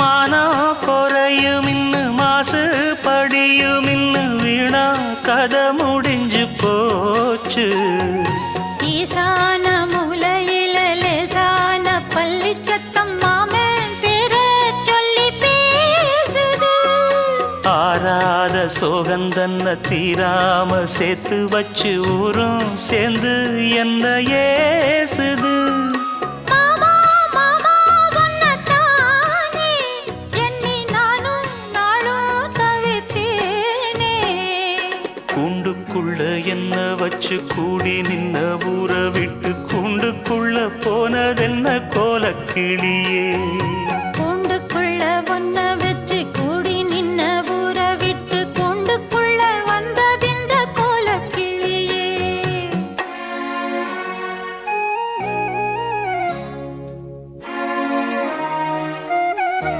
மானம் குறையும் இன்னு மாசு படியும் இன்னு வீணா கதை முடிஞ்சு போச்சு. ஈசான மூலையில லேசான பள்ளி சத்தம் மாமன் பேர சொல்லி பேசுது. ஆறாத சோகந்தன்ன தீராம சேர்த்து வச்சு ஊரும் சேர்ந்து என்ன ஏசுது. கூண்டுக்குள்ள என்ன வச்சு கூடி நின்ன ஊற விட்டு கூண்டுக்குள்ள போனதென்ன கோலக்கிளியே.